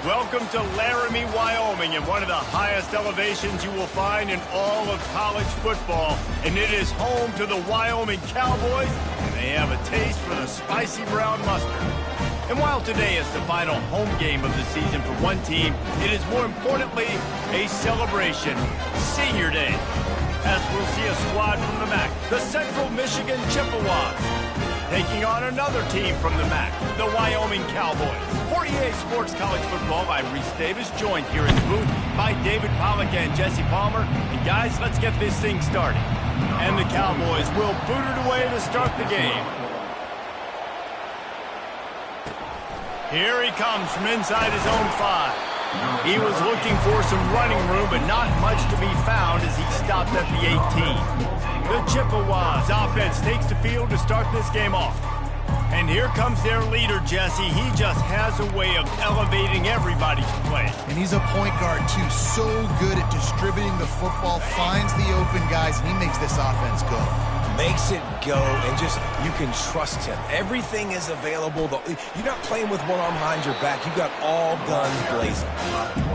Welcome to Laramie, Wyoming, and one of the highest elevations you will find in all of college football. And it is home to the Wyoming Cowboys, and they have a taste for the spicy brown mustard. And while today is the final home game of the season for one team, it is more importantly a celebration, Senior Day, as we'll see a squad from the MAC, the Central Michigan Chippewas, taking on another team from the MAC, the Wyoming Cowboys. 48 Sports College Football by Reese Davis, joined here in the booth by David Pollack and Jesse Palmer. And guys, let's get this thing started. And the Cowboys will boot it away to start the game. Here he comes from inside his own 5. He was looking for some running room, but not much to be found as he stopped at the 18. The Chippewas offense takes the field to start this game off. And here comes their leader, Jesse. He just has a way of elevating everybody's play. And he's a point guard, too. So good at distributing the football, finds the open guys, and he makes this offense go. Makes it go, and just, you can trust him. Everything is available. You're not playing with one arm behind your back. You got all guns blazing.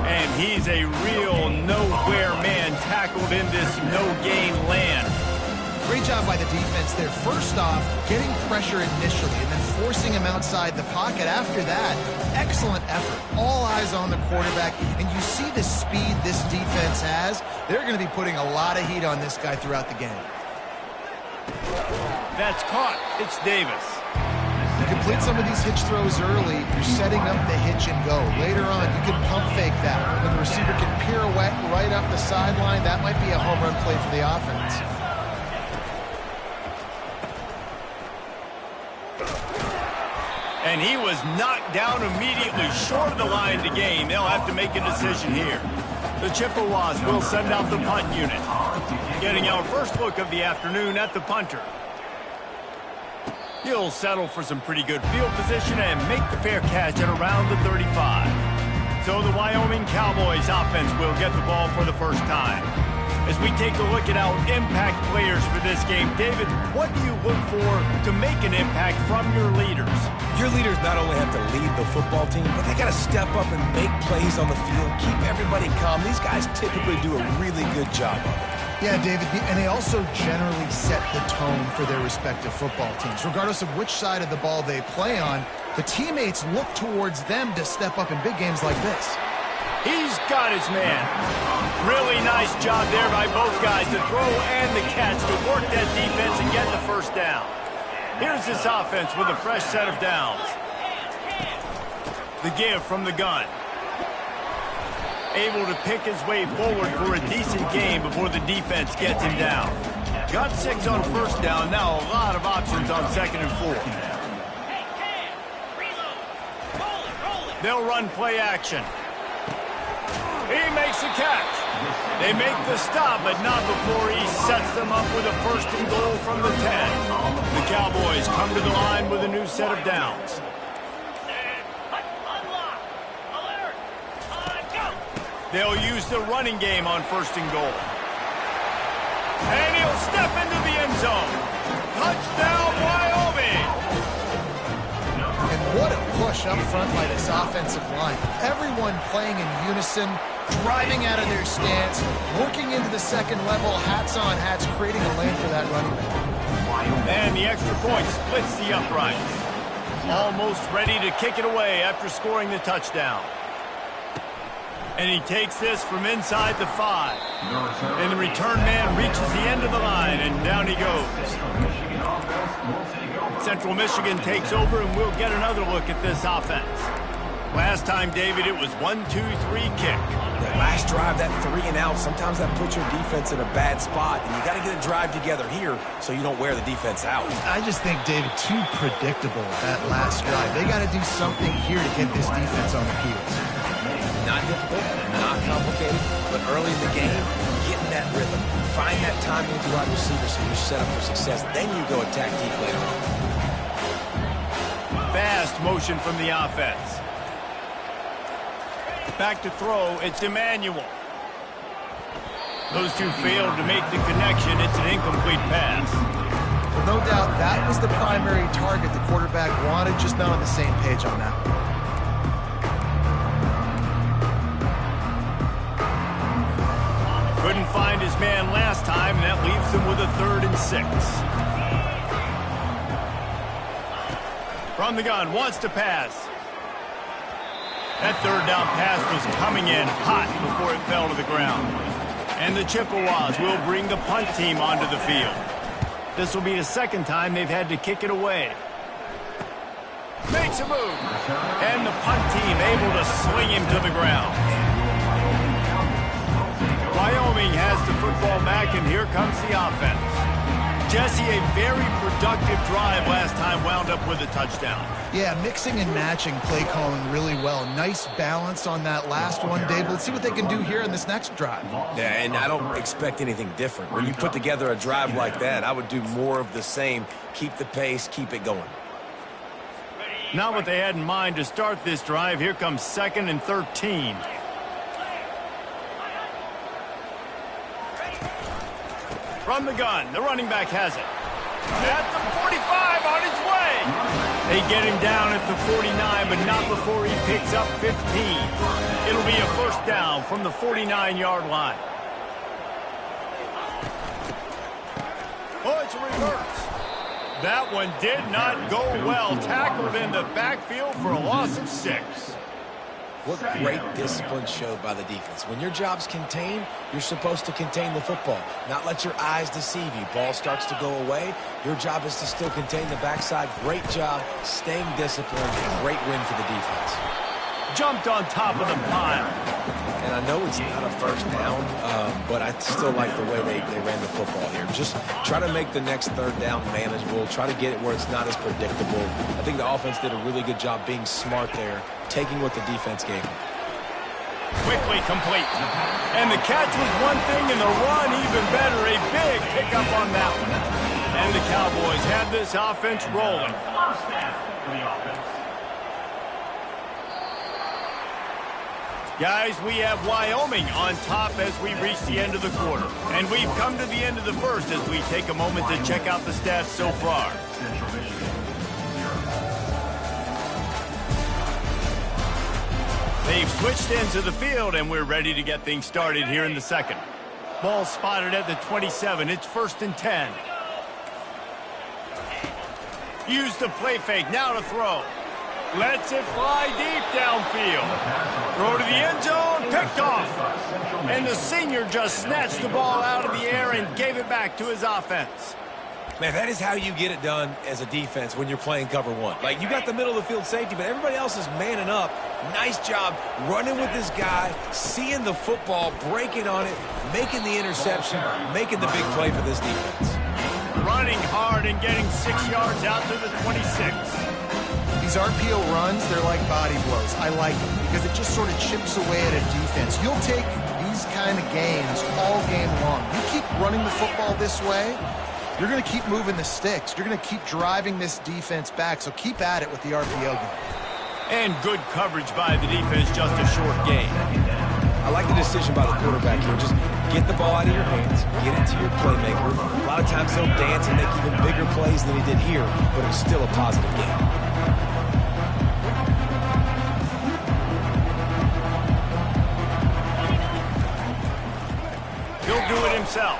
And he's a real nowhere man tackled in this no-gain land. Great job by the defense there. First off, getting pressure initially and then forcing him outside the pocket after that. Excellent effort. All eyes on the quarterback. And you see the speed this defense has. They're going to be putting a lot of heat on this guy throughout the game. That's caught. It's Davis. You complete some of these hitch throws early. You're setting up the hitch and go. Later on, you can pump fake that. When the receiver can pirouette right up the sideline, that might be a home run play for the offense. And he was knocked down immediately short of the line to gain. They'll have to make a decision here. The Chippewas will send out the punt unit. Getting our first look of the afternoon at the punter. He'll settle for some pretty good field position and make the fair catch at around the 35. So the Wyoming Cowboys offense will get the ball for the first time. As we take a look at our impact players for this game, David, what do you look for to make an impact from your leaders? Your leaders not only have to lead the football team, but they got to step up and make plays on the field, keep everybody calm. These guys typically do a really good job of it. Yeah, David, and they also generally set the tone for their respective football teams. Regardless of which side of the ball they play on, the teammates look towards them to step up in big games like this. He's got his man. Really nice job there by both guys, the throw and the catch, to work that defense and get the first down. Here's this offense with a fresh set of downs. The give from the gun. Able to pick his way forward for a decent game before the defense gets him down. Got 6 on first down, now a lot of options on 2nd and 4. They'll run play action. He makes the catch. They make the stop, but not before he sets them up with a 1st and goal from the 10. The Cowboys come to the line with a new set of downs. They'll use the running game on 1st and goal. And he'll step into the end zone. Touchdown, Wyoming! And what a push up front by this offensive line. Everyone playing in unison, driving out of their stance, working into the 2nd level, hats on hats, creating a lane for that running back. And the extra point splits the uprights. Almost ready to kick it away after scoring the touchdown. And he takes this from inside the 5. And the return man reaches the end of the line, and down he goes. Central Michigan takes over, and we'll get another look at this offense. Last time, David, it was 1-2-3 kick. That last drive, that 3 and out, sometimes that puts your defense in a bad spot, and you got to get a drive together here so you don't wear the defense out. I just think, David, too predictable that last drive. They got to do something here to get this defense on the heels. Not difficult, not complicated, but early in the game, getting that rhythm. Find that timing with your wide receiver so you're set up for success. Then you go attack deep later on. Fast motion from the offense. Back to throw, it's Emmanuel. Those two failed to make the connection. It's an incomplete pass. Well, no doubt that was the primary target the quarterback wanted, just not on the same page on that. Couldn't find his man last time, and that leaves them with a 3rd and 6. From the gun, wants to pass. That 3rd down pass was coming in hot before it fell to the ground. And the Chippewas will bring the punt team onto the field. This will be the 2nd time they've had to kick it away. Makes a move. And the punt team able to sling him to the ground. Wyoming has the football back, and here comes the offense. Jesse, a very productive drive last time wound up with a touchdown. Yeah, mixing and matching play calling really well. Nice balance on that last one, Dave. Let's see what they can do here in this next drive. Yeah, and I don't expect anything different. When you put together a drive like that, I would do more of the same. Keep the pace, keep it going. Not what they had in mind to start this drive. Here comes 2nd and 13. From the gun, the running back has it. At the 45, on his way. They get him down at the 49, but not before he picks up 15. It'll be a 1st down from the 49-yard line. Oh, it's a reverse. That one did not go well. Tackled in the backfield for a loss of 6. What great discipline showed by the defense. When your job's contained, you're supposed to contain the football, not let your eyes deceive you. Ball starts to go away. Your job is to still contain the backside. Great job staying disciplined. Great win for the defense. Jumped on top of the pile. And I know it's not a 1st down, but I still like the way they ran the football here. Just try to make the next 3rd down manageable. Try to get it where it's not as predictable. I think the offense did a really good job being smart there, taking what the defense gave them. Quickly complete. And the catch was one thing, and the run even better. A big pickup on that one. And the Cowboys have this offense rolling. Guys, we have Wyoming on top as we reach the end of the quarter. And we've come to the end of the 1st as we take a moment to check out the stats so far. They've switched ends of the field, and we're ready to get things started here in the 2nd. Ball spotted at the 27. It's 1st and 10. Use the play fake. Now to throw. Lets it fly deep downfield. Throw to the end zone. Picked off. And the senior just snatched the ball out of the air and gave it back to his offense. Man, that is how you get it done as a defense when you're playing cover 1. Like, you got the middle of the field safety, but everybody else is manning up. Nice job running with this guy, seeing the football, breaking on it, making the interception, making the big play for this defense. Running hard and getting 6 yards out to the 26. These RPO runs, they're like body blows. I like them because it just sort of chips away at a defense. You'll take these kind of gains all game long. You keep running the football this way, you're going to keep moving the sticks. You're going to keep driving this defense back, so keep at it with the RPO game. And good coverage by the defense, just a short gain. I like the decision by the quarterback here. Just get the ball out of your hands, get it to your playmaker. A lot of times they'll dance and make even bigger plays than he did here, but it was still a positive game. He'll do it himself.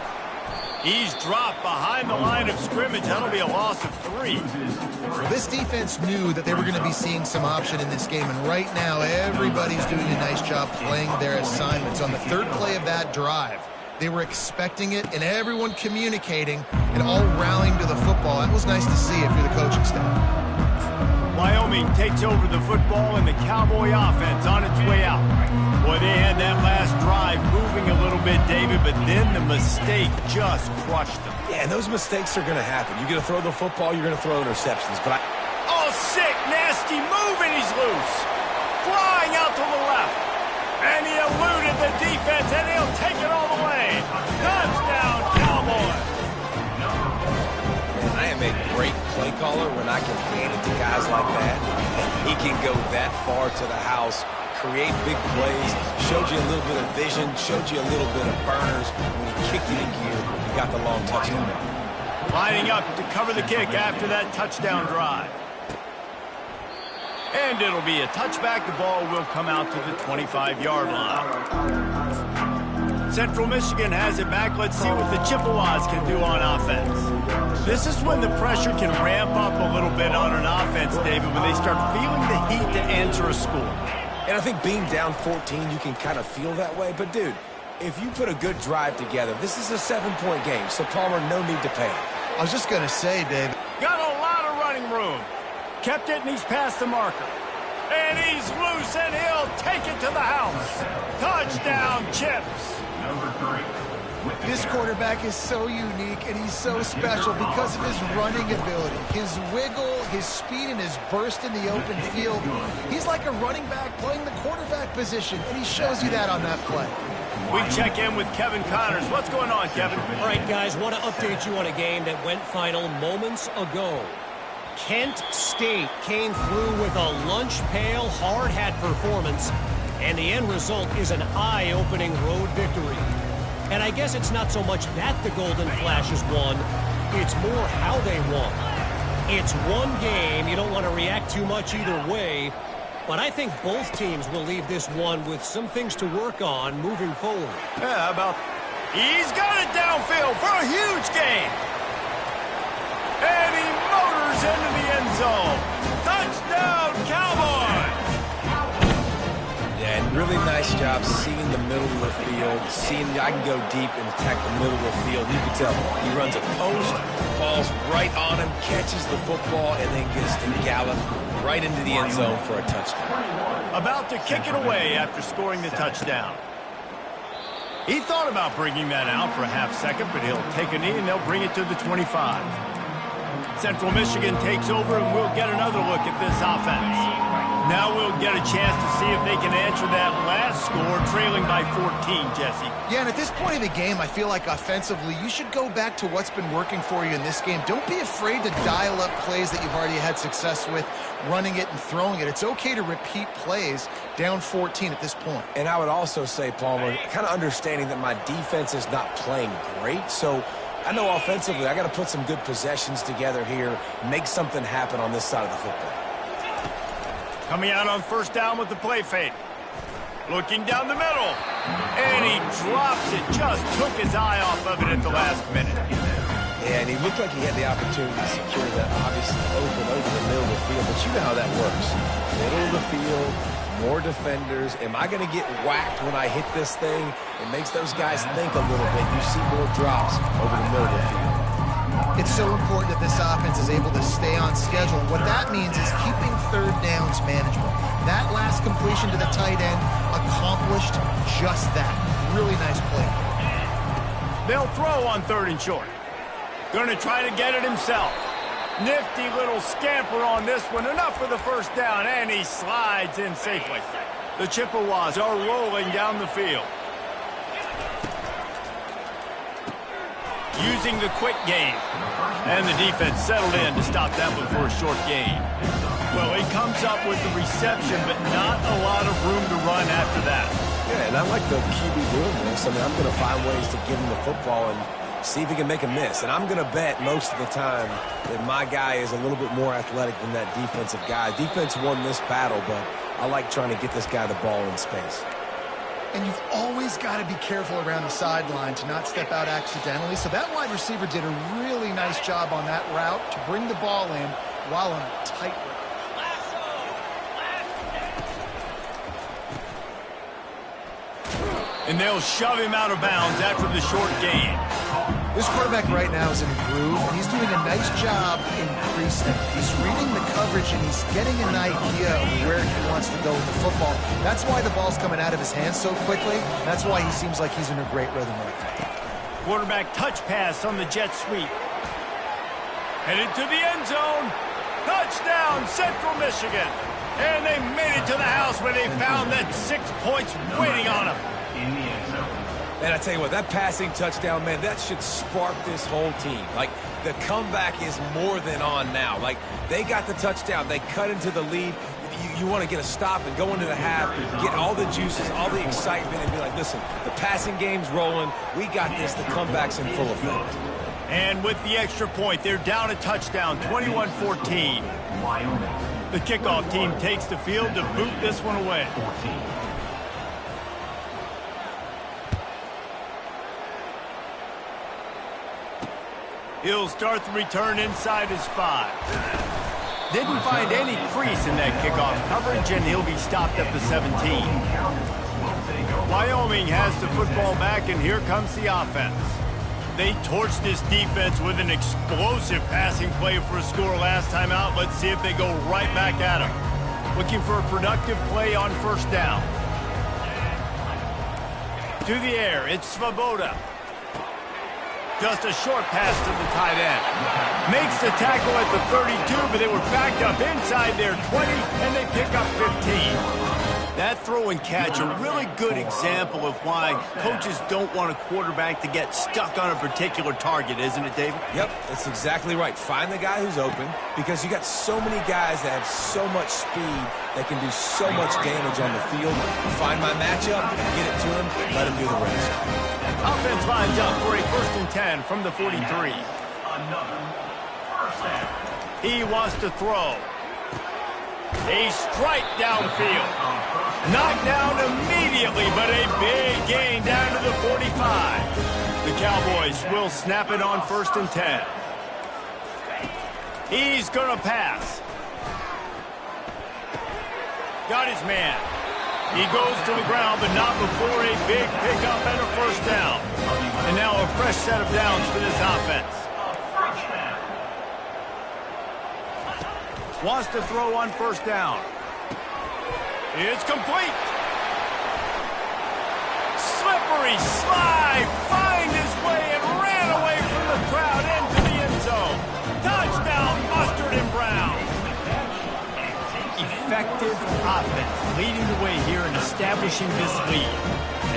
He's dropped behind the line of scrimmage. That'll be a loss of 3. Well, this defense knew that they were going to be seeing some option in this game, and right now everybody's doing a nice job playing their assignments. On the 3rd play of that drive, they were expecting it, and everyone communicating and all rallying to the football. That was nice to see if you're the coaching staff. Wyoming takes over the football, and the Cowboy offense on its way out. Boy, they had that last drive moving a little bit, David, but then the mistake just crushed them. Yeah, and those mistakes are going to happen. You're going to throw the football, you're going to throw interceptions. But oh, sick, nasty move, and he's loose. Flying out to the left. And he eluded the defense, and he'll take it all the way. Touchdown, Cowboys. I am a great play caller when I can hand it to guys like that. He can go that far to the house, create big plays, showed you a little bit of vision, showed you a little bit of burners. When he kicked it in gear, he got the long touchdown. Lining up to cover the kick after that touchdown drive. And it'll be a touchback. The ball will come out to the 25-yard line. Central Michigan has it back. Let's see what the Chippewas can do on offense. This is when the pressure can ramp up a little bit on an offense, David, when they start feeling the heat to answer a score. And I think being down 14, you can kind of feel that way. But, dude, if you put a good drive together, this is a 7-point game, so Palmer, no need to panic. I was just going to say, Dave. Got a lot of running room. Kept it, and he's past the marker. And he's loose, and he'll take it to the house. Touchdown, Chips. This quarterback is so unique, and he's so special because of his running ability, his wiggle, his speed, and his burst in the open field. He's like a running back playing the quarterback position, and he shows you that on that play. We check in with Kevin Connors. What's going on, Kevin? All right, guys, want to update you on a game that went final moments ago. Kent State came through with a lunch pail, hard-hat performance, and the end result is an eye-opening road victory. And I guess it's not so much that the Golden Flashes won, it's more how they won. It's one game, you don't want to react too much either way, but I think both teams will leave this one with some things to work on moving forward. Yeah, how about... He's got it downfield for a huge gain. And he motors into the end zone. Touchdown, Cowboys! Yeah, and really nice job seeing the middle of the field, seeing I can go deep and attack the middle of the field. You can tell he runs a post, falls right on him, catches the football, and then gets to gallop right into the end zone for a touchdown. About to kick it away after scoring the touchdown. He thought about bringing that out for a half second, but he'll take a knee and they'll bring it to the 25. Central Michigan takes over, and we'll get another look at this offense. Now we'll get a chance to see if they can answer that last score, trailing by 14, Jesse. Yeah, and at this point of the game, I feel like offensively, you should go back to what's been working for you in this game. Don't be afraid to dial up plays that you've already had success with, running it and throwing it. It's okay to repeat plays down 14 at this point. And I would also say, Palmer, kind of understanding that my defense is not playing great, so I know offensively I got to put some good possessions together here, make something happen on this side of the football. Coming out on first down with the play fake. Looking down the middle. And he drops it. Just took his eye off of it at the last minute. Yeah, and he looked like he had the opportunity to secure that obviously open over the middle of the field. But you know how that works. Middle of the field, more defenders. Am I going to get whacked when I hit this thing? It makes those guys think a little bit. You see more drops over the middle of the field. It's so important that this offense is able to stay on schedule. What that means is keeping third downs manageable. That last completion to the tight end accomplished just that. Really nice play. They'll throw on third and short. Going to try to get it himself. Nifty little scamper on this one. Enough for the first down, and he slides in safely. The Chippewas are rolling down the field. Using the quick game. And the defense settled in to stop that one for a short gain. Well, he comes up with the reception, but not a lot of room to run after that. Yeah, and I like the QB doing this. I mean, I'm going to find ways to give him the football and see if he can make a miss. And I'm going to bet most of the time that my guy is a little bit more athletic than that defensive guy. Defense won this battle, but I like trying to get this guy the ball in space. And you've always got to be careful around the sideline to not step out accidentally. So that wide receiver did a really nice job on that route to bring the ball in while on a tight route. And they'll shove him out of bounds after the short gain. This quarterback right now is in a groove, and he's doing a nice job in pre-snap. He's reading the coverage, and he's getting an idea of where he wants to go with the football. That's why the ball's coming out of his hands so quickly. That's why he seems like he's in a great rhythm right now. Quarterback touch pass on the jet sweep. Headed to the end zone. Touchdown, Central Michigan. And they made it to the house where they found that 6 points waiting on them. And I tell you what, that passing touchdown, man, that should spark this whole team. Like, the comeback is more than on now. Like, they got the touchdown. They cut into the lead. You want to get a stop and go into the half, get all the juices, all the excitement, and be like, listen, the passing game's rolling. We got this. The comeback's in full effect. And with the extra point, they're down a touchdown, 21-14. The kickoff team takes the field to boot this one away. He'll start the return inside his 5. Didn't find any crease in that kickoff coverage, and he'll be stopped at the 17. Wyoming has the football back, and here comes the offense. They torched this defense with an explosive passing play for a score last time out. Let's see if they go right back at him. Looking for a productive play on first down. To the air, it's Svoboda. Just a short pass to the tight end. Makes the tackle at the 32, but they were backed up inside their 20, and they pick up 15. That throw and catch, a really good example of why coaches don't want a quarterback to get stuck on a particular target, isn't it, David? Yep, that's exactly right. Find the guy who's open, because you got so many guys that have so much speed that can do so much damage on the field. Find my matchup, get it to him, let him do the rest. Offense lines up for a 1st and 10 from the 43. He wants to throw. A strike downfield. Knocked down immediately, but a big gain down to the 45. The Cowboys will snap it on 1st and 10. He's going to pass. Got his man. He goes to the ground, but not before a big pickup and a 1st down. And now a fresh set of downs for this offense. Wants to throw on 1st down. It's complete. Slippery slide. Find his way and ran away from the crowd into the end zone. Touchdown, Mustard and Brown. Effective offense leading the way here and establishing this lead.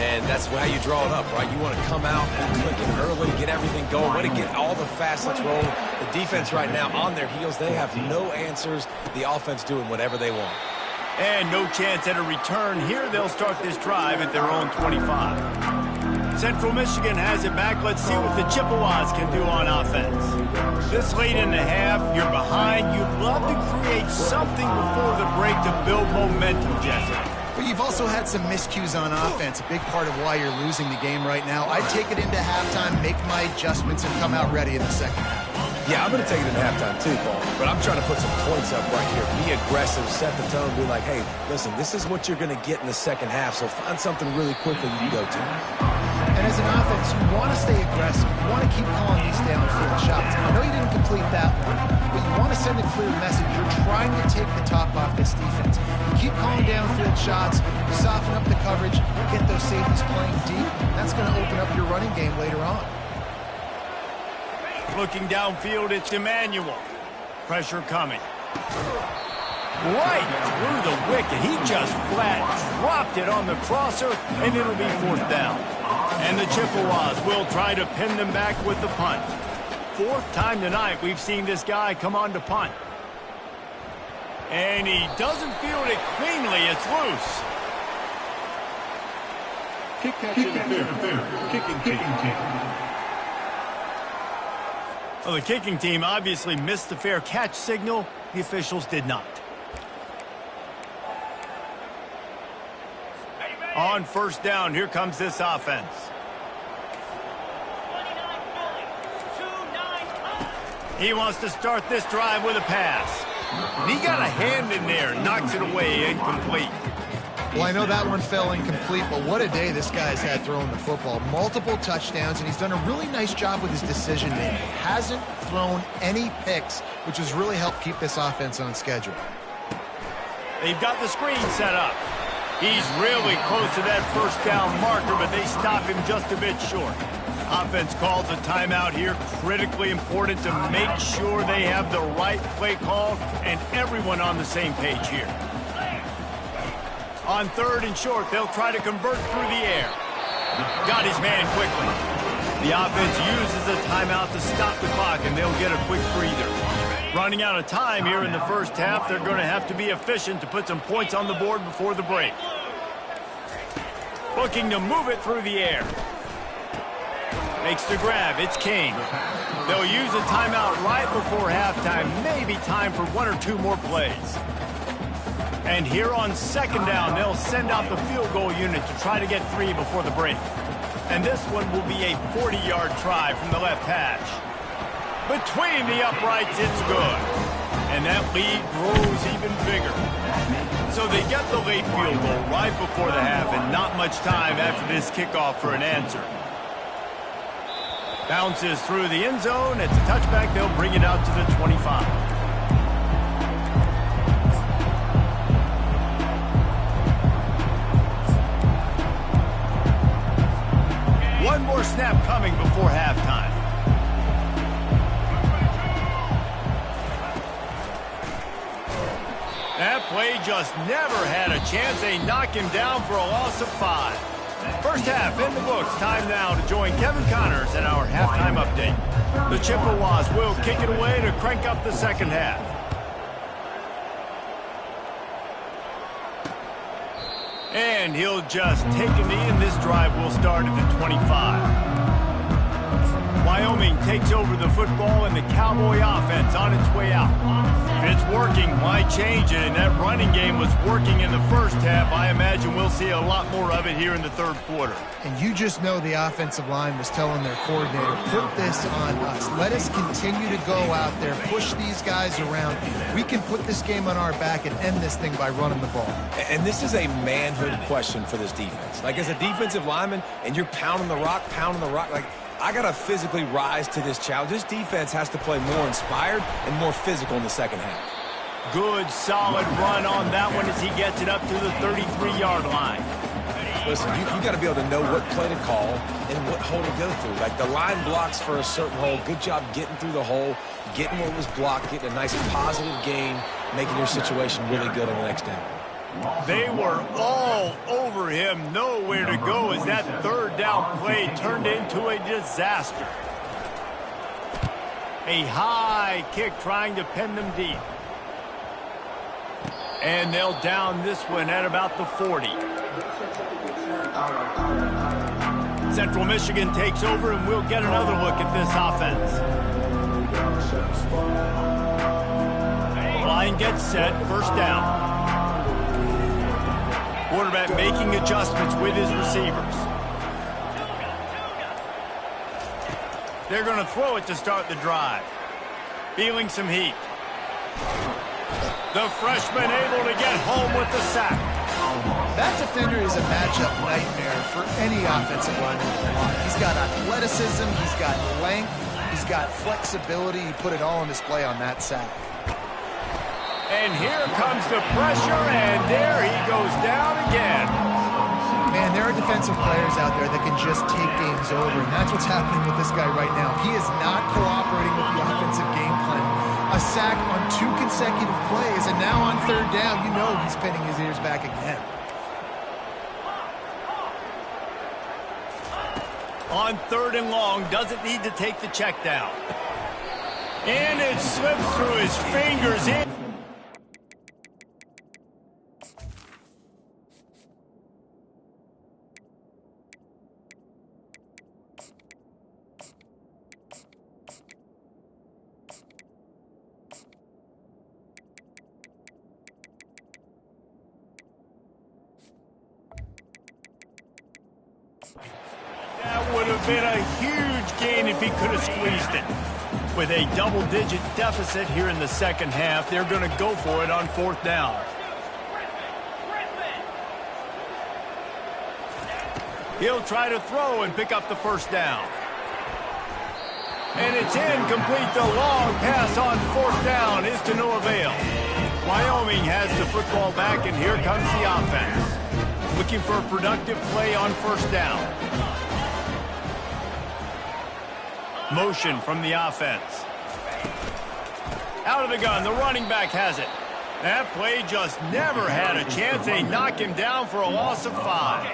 And that's how you draw it up, right? You want to come out and click it early, get everything going, way to get all the facets rolling. The defense right now on their heels, they have no answers. The offense doing whatever they want. And no chance at a return here. They'll start this drive at their own 25. Central Michigan has it back. Let's see what the Chippewas can do on offense. This late in the half, you're behind. You'd love to create something before the break to build momentum, Jesse. But you've also had some miscues on offense, a big part of why you're losing the game right now. I'd take it into halftime, make my adjustments, and come out ready in the second half. Yeah, I'm going to take it in halftime too, Paul. But I'm trying to put some points up right here. Be aggressive, set the tone, be like, hey, listen, this is what you're going to get in the second half, so find something really quickly you can go to. And as an offense, you want to stay aggressive. You want to keep calling these downfield shots. I know you didn't complete that one, but you want to send a clear message. You're trying to take the top off this defense. You keep calling downfield shots, you soften up the coverage, get those safeties playing deep. That's going to open up your running game later on. Looking downfield, it's Emmanuel. Pressure coming. Right through the wicket. He just flat dropped it on the crosser, and it'll be 4th down. And the Chippewas will try to pin them back with the punt. 4th time tonight we've seen this guy come on to punt. And he doesn't field it cleanly. It's loose. Kick catch interference. Kicking team. Well, the kicking team obviously missed the fair catch signal. The officials did not. On 1st down, here comes this offense. He wants to start this drive with a pass. He got a hand in there, knocks it away, incomplete. Well, I know that one fell incomplete, but what a day this guy's had throwing the football. Multiple touchdowns, and he's done a really nice job with his decision-making. Hasn't thrown any picks, which has really helped keep this offense on schedule. They've got the screen set up. He's really close to that 1st down marker, but they stop him just a bit short. Offense calls a timeout here. Critically important to make sure they have the right play call and everyone on the same page here. On 3rd and short, they'll try to convert through the air. Got his man quickly. The offense uses a timeout to stop the clock, and they'll get a quick breather. Running out of time here in the 1st half, they're going to have to be efficient to put some points on the board before the break. Looking to move it through the air. Makes the grab. It's King. They'll use a timeout right before halftime. Maybe time for 1 or 2 more plays. And here on 2nd down, they'll send out the field goal unit to try to get 3 before the break. And this one will be a 40-yard try from the left hash. Between the uprights, it's good. And that lead grows even bigger. So they get the late field goal right before the half and not much time after this kickoff for an answer. Bounces through the end zone. It's a touchback. They'll bring it out to the 25. One more snap coming before halftime. That play just never had a chance. They knock him down for a loss of 5. First half in the books. Time now to join Kevin Connors in our halftime update. The Chippewas will kick it away to crank up the second half. And he'll just take a knee, and this drive will start at the 25. Wyoming takes over the football, and the Cowboy offense on its way out. If it's working, why change it? And that running game was working in the first half. I imagine we'll see a lot more of it here in the third quarter. And you just know the offensive line was telling their coordinator, put this on us. Let us continue to go out there, push these guys around. We can put this game on our back and end this thing by running the ball. And this is a manhood question for this defense. Like, as a defensive lineman, and you're pounding the rock, like, I got to physically rise to this challenge. This defense has to play more inspired and more physical in the second half. Good, solid run on that one as he gets it up to the 33-yard line. Listen, you got to be able to know what play to call and what hole to go through. Like, the line blocks for a certain hole. Good job getting through the hole, getting what was blocked, getting a nice positive gain, making your situation really good on the next down. They were all over him, nowhere to go as that third down play turned into a disaster. A high kick trying to pin them deep. And they'll down this one at about the 40. Central Michigan takes over, and we'll get another look at this offense. Line gets set, first down. Quarterback making adjustments with his receivers. They're going to throw it to start the drive. Feeling some heat. The freshman able to get home with the sack. That defender is a matchup nightmare for any offensive lineman to block. He's got athleticism, he's got length, he's got flexibility. He put it all on display on that sack. And here comes the pressure, and there he goes down again. Man, there are defensive players out there that can just take games over, and that's what's happening with this guy right now. He is not cooperating with the offensive game plan. A sack on 2 consecutive plays, and now on third down, you know he's pinning his ears back again. On third and long, doesn't need to take the check down. And it slips through his fingers in. That would have been a huge gain if he could have squeezed it. With a double-digit deficit here in the second half, they're going to go for it on fourth down. He'll try to throw and pick up the first down. And it's incomplete. The long pass on fourth down is to no avail. Wyoming has the football back, and here comes the offense. Looking for a productive play on first down. Motion from the offense. Out of the gun, the running back has it. That play just never had a chance. They knock him down for a loss of 5.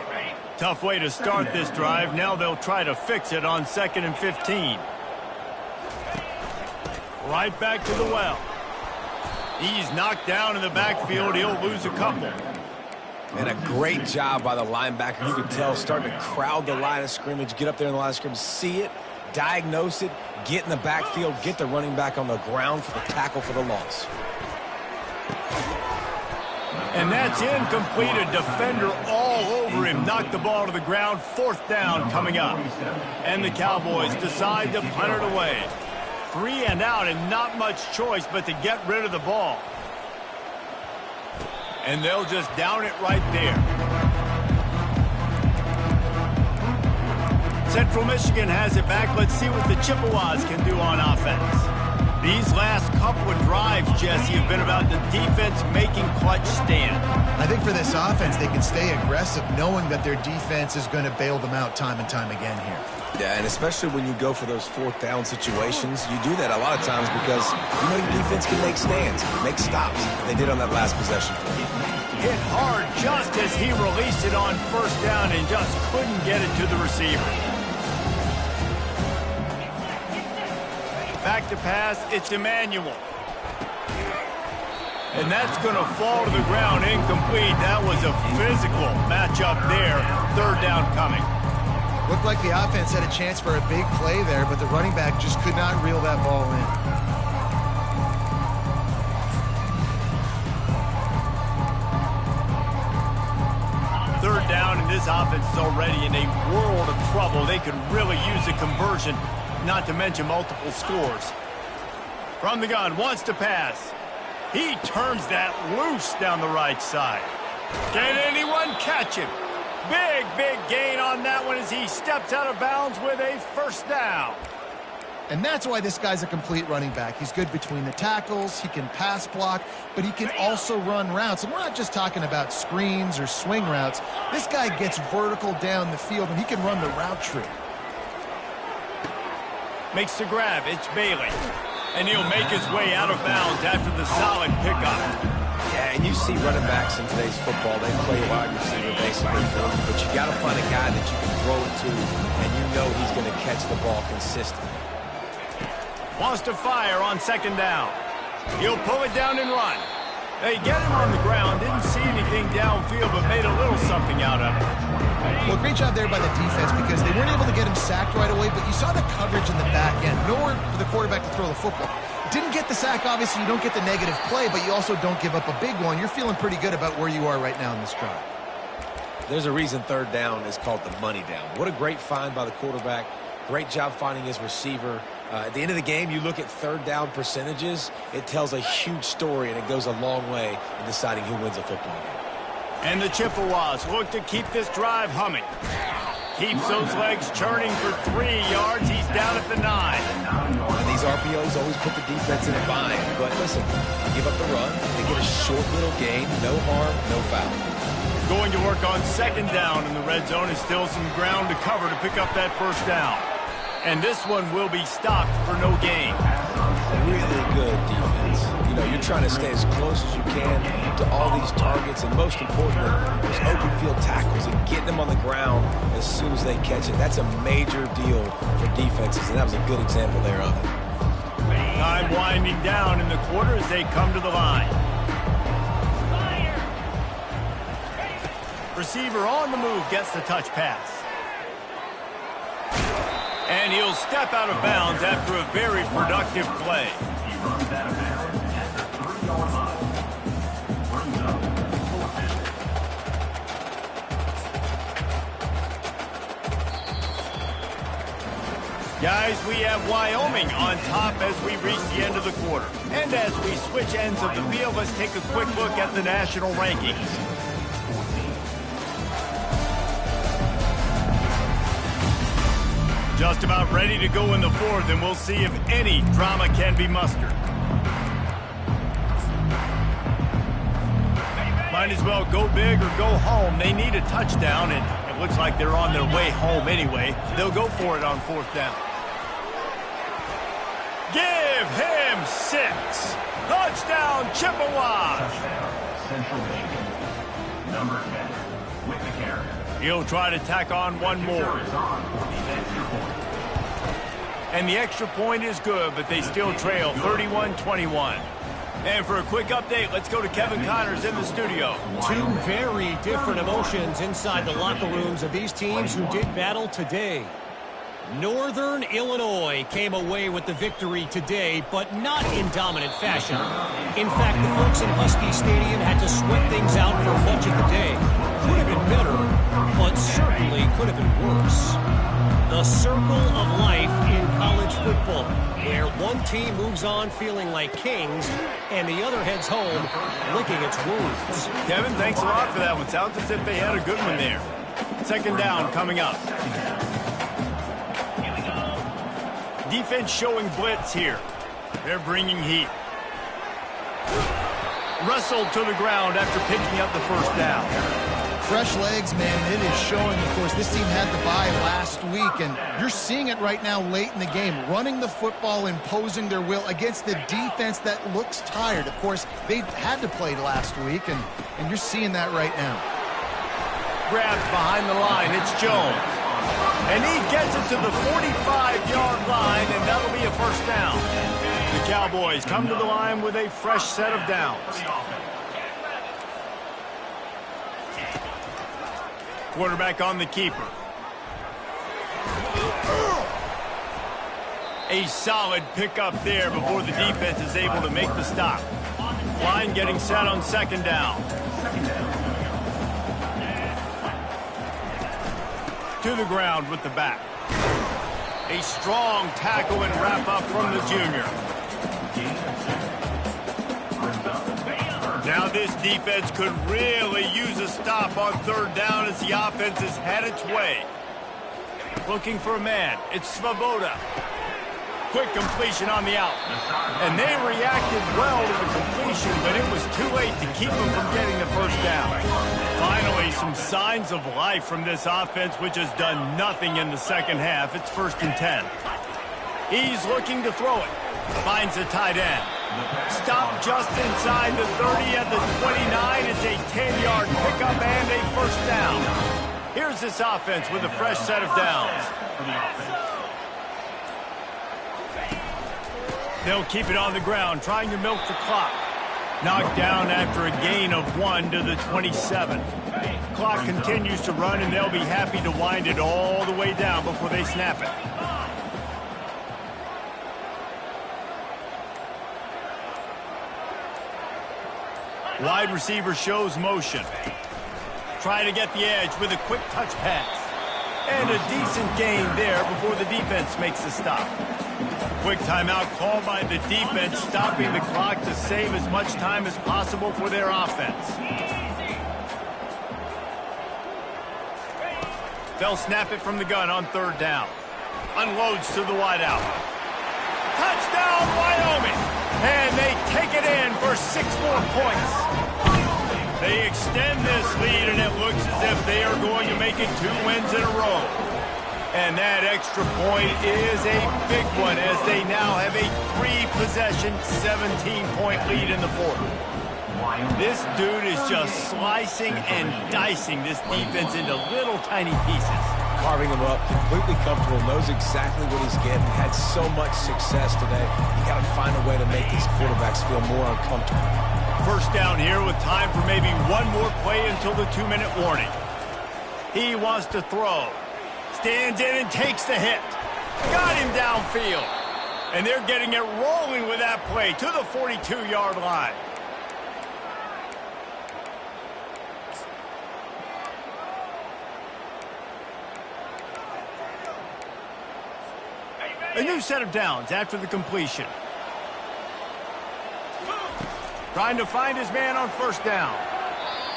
Tough way to start this drive. Now they'll try to fix it on 2nd and 15. Right back to the well. He's knocked down in the backfield. He'll lose a couple. And a great job by the linebacker. You could tell, starting to crowd the line of scrimmage, get up there in the line of scrimmage, see it, diagnose it, get in the backfield, get the running back on the ground for the tackle for the loss. And that's incomplete. A defender all over him. Knocked the ball to the ground. Fourth down coming up. And the Cowboys decide to punt it away. 3 and out and not much choice but to get rid of the ball. And they'll just down it right there. Central Michigan has it back. Let's see what the Chippewas can do on offense. These last couple of drives, Jesse, have been about the defense making clutch stand. I think for this offense, they can stay aggressive knowing that their defense is going to bail them out time and time again here. Yeah, and especially when you go for those fourth down situations, you do that a lot of times because you know your defense can make stands, make stops. They did on that last possession. Hit hard just as he released it on first down and just couldn't get it to the receiver. Back to pass, it's Emmanuel. And that's going to fall to the ground incomplete. That was a physical matchup there. Third down coming. Looked like the offense had a chance for a big play there, but the running back just could not reel that ball in. Third down, and this offense is already in a world of trouble. They could really use a conversion, not to mention multiple scores. From the gun, wants to pass. He turns that loose down the right side. Can anyone catch him? Big gain on that one as he steps out of bounds with a first down. And that's why this guy's a complete running back. He's good between the tackles, he can pass block, but he can also run routes. And we're not just talking about screens or swing routes. This guy gets vertical down the field, and he can run the route tree. Makes the grab, it's Bailey. And he'll make his way out of bounds after the solid pickup. Yeah, and you see running backs in today's football, they play wide receiver basically for you, but you got to find a guy that you can throw it to, and you know he's going to catch the ball consistently. Wants to fire on second down. He'll pull it down and run. They get him on the ground, didn't see anything downfield, but made a little something out of it. Well, great job there by the defense because they weren't able to get him sacked right away, but you saw the coverage in the back end. Nowhere for the quarterback to throw the football. Didn't get the sack, obviously you don't get the negative play, but you also don't give up a big one. You're feeling pretty good about where you are right now in this drive. There's a reason third down is called the money down. What a great find by the quarterback. Great job finding his receiver. At the end of the game, you look at third down percentages. It tells a huge story, and it goes a long way in deciding who wins a football game. And the Chippewas look to keep this drive humming. Keeps those legs churning for 3 yards. He's down at the 9. And these RPOs always put the defense in a bind. But listen, give up the run. They get a short little gain. No harm, no foul. Going to work on second down in the red zone. Is still some ground to cover to pick up that first down. And this one will be stopped for no gain. Really good defense. You know, you're trying to stay as close as you can to all these targets, and most importantly, those open field tackles and getting them on the ground as soon as they catch it. That's a major deal for defenses, and that was a good example there of it. Time winding down in the quarter as they come to the line. Receiver on the move gets the touch pass. And he'll step out of bounds after a very productive play. Guys, we have Wyoming on top as we reach the end of the quarter. And as we switch ends of the field, let's take a quick look at the national rankings. Just about ready to go in the fourth, and we'll see if any drama can be mustered. Might as well go big or go home. They need a touchdown, and it looks like they're on their way home anyway. They'll go for it on fourth down. Give him 6. Touchdown, Chippewas. Central Michigan. Number 10, with the carry. He'll try to tack on one more. And the extra point is good, but they still trail 31-21. And for a quick update, let's go to Kevin Connors in the studio. Two very different emotions inside the locker rooms of these teams who did battle today. Northern Illinois came away with the victory today, but not in dominant fashion. In fact, the folks in Husky Stadium had to sweat things out for much of the day. Could have been better, but certainly could have been worse. The circle of life in college football, where one team moves on feeling like kings, and the other heads home licking its wounds. Kevin, thanks a lot for that one. Sounds as if they had a good one there. Second down coming up. Defense showing blitz here. They're bringing heat. Wrestled to the ground after picking up the first down. Fresh legs, man, it is showing. Of course, this team had the bye last week, and you're seeing it right now late in the game, running the football, imposing their will against the defense that looks tired. Of course, they had to play last week, and you're seeing that right now. Grabs behind the line. It's Jones. And he gets it to the 45-yard line, and that'll be a first down. The Cowboys come to the line with a fresh set of downs. Quarterback on the keeper. A solid pickup there before the defense is able to make the stop. Line getting set on second down. To the ground with the back. A strong tackle and wrap up from the junior. Now this defense could really use a stop on third down as the offense has had its way. Looking for a man. It's Svoboda. Quick completion on the out. And they reacted well to the completion, but it was too late to keep them from getting the first down. Finally, some signs of life from this offense, which has done nothing in the second half. It's 1st and 10. He's looking to throw it. Finds the tight end. Stop just inside the 30 at the 29. It's a 10-yard pickup and a first down. Here's this offense with a fresh set of downs. They'll keep it on the ground, trying to milk the clock. Knocked down after a gain of 1 to the 27. Clock continues to run, and they'll be happy to wind it all the way down before they snap it. Wide receiver shows motion. Trying to get the edge with a quick touch pass. And a decent gain there before the defense makes the stop. Quick timeout called by the defense, stopping the clock to save as much time as possible for their offense. They'll snap it from the gun on third down. Unloads to the wideout. Touchdown, Wyoming! And they take it in for 6 more points. They extend this lead, and it looks as if they are going to make it 2 wins in a row. And that extra point is a big one as they now have a 3-possession, 17-point lead in the fourth. This dude is just slicing and dicing this defense into little tiny pieces. Carving him up, completely comfortable, knows exactly what he's getting, had so much success today. You got to find a way to make these quarterbacks feel more uncomfortable. First down here with time for maybe one more play until the 2-minute warning. He wants to throw. Stands in and takes the hit. Got him downfield. And they're getting it rolling with that play to the 42-yard line. A new set of downs after the completion. Trying to find his man on first down.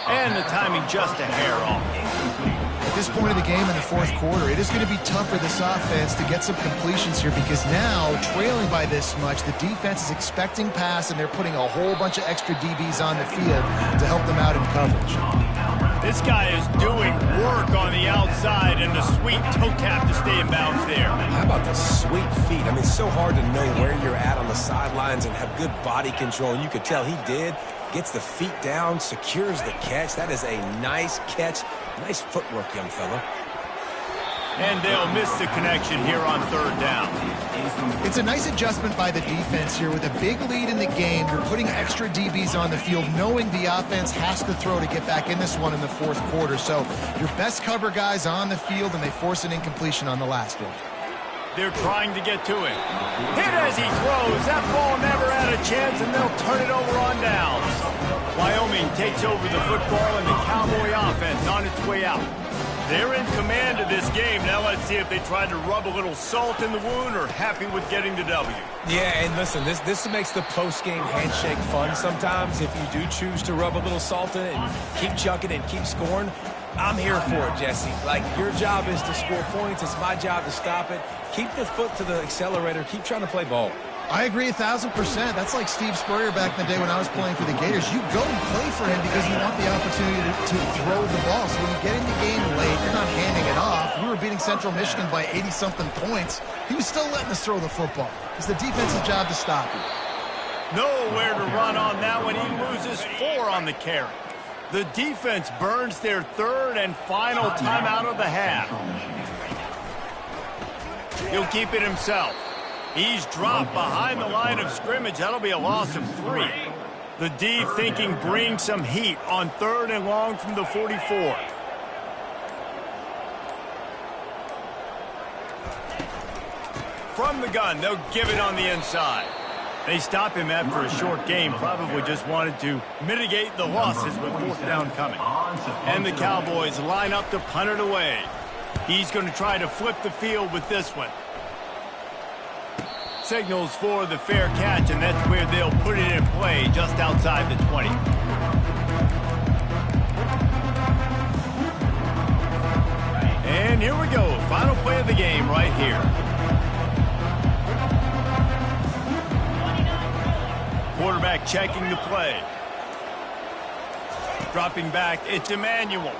And the timing just a hair off. At this point of the game in the fourth quarter, it is going to be tough for this offense to get some completions here because now, trailing by this much, the defense is expecting pass, and they're putting a whole bunch of extra DBs on the field to help them out in coverage. This guy is doing work on the outside, and the sweet toe tap to stay in bounds there. How about the sweet feet? I mean, it's so hard to know where you're at on the sidelines and have good body control. And you could tell he did. Gets the feet down, secures the catch. That is a nice catch. Nice footwork, young fella. And they'll miss the connection here on third down. It's a nice adjustment by the defense here. With a big lead in the game, you're putting extra DBs on the field, knowing the offense has to throw to get back in this one in the fourth quarter. So your best cover guys on the field, and they force an incompletion on the last one. They're trying to get to him. Hit as he throws. That ball never had a chance, and they'll turn it over on downs. Wyoming takes over the football, and the Cowboy offense on its way out. They're in command of this game. Now let's see if they try to rub a little salt in the wound or happy with getting the W. Yeah, and listen, this makes the post-game handshake fun sometimes. If you do choose to rub a little salt in it and keep chucking and keep scoring, I'm here for it, Jesse. Like, your job is to score points. It's my job to stop it. Keep the foot to the accelerator. Keep trying to play ball. I agree 1,000%. That's like Steve Spurrier back in the day when I was playing for the Gators. You go and play for him because you want the opportunity to throw the ball. So when you get in the game late, you're not handing it off. We were beating Central Michigan by 80-something points. He was still letting us throw the football. It's the defense's job to stop you. Nowhere to run on that one. He loses 4 on the carry. The defense burns their third and final timeout of the half. He'll keep it himself. He's dropped behind the line of scrimmage. That'll be a loss of 3. The D thinking bring some heat on 3rd and long from the 44. From the gun, they'll give it on the inside. They stop him after a short game. Probably just wanted to mitigate the losses with 4th down coming. And the Cowboys line up to punt it away. He's going to try to flip the field with this one. Signals for the fair catch, and that's where they'll put it in play just outside the 20. And here we go. Final play of the game right here. Quarterback checking the play. Dropping back, it's Emmanuel.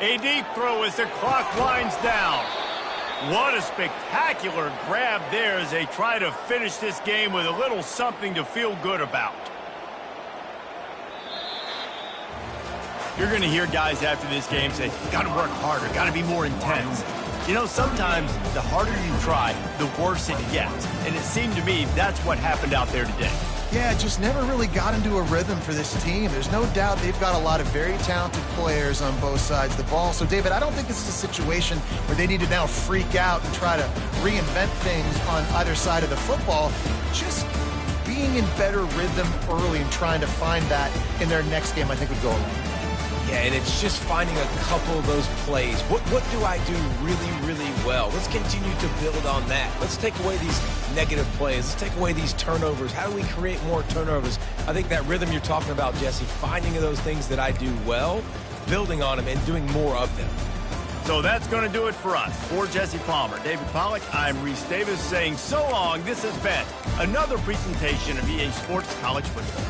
A deep throw as the clock winds down. What a spectacular grab there as they try to finish this game with a little something to feel good about. You're going to hear guys after this game say, got to work harder, got to be more intense. You know, sometimes the harder you try, the worse it gets. And it seemed to me that's what happened out there today. Yeah, just never really got into a rhythm for this team. There's no doubt they've got a lot of very talented players on both sides of the ball. So, David, I don't think this is a situation where they need to now freak out and try to reinvent things on either side of the football. Just being in better rhythm early and trying to find that in their next game, I think, would go a long way. Yeah, and it's just finding a couple of those plays. What do I do really, really well? Let's continue to build on that. Let's take away these negative plays. Let's take away these turnovers. How do we create more turnovers? I think that rhythm you're talking about, Jesse, finding those things that I do well, building on them, and doing more of them. So that's going to do it for us. For Jesse Palmer, David Pollack, I'm Reese Davis saying so long. This has been another presentation of EA Sports College Football.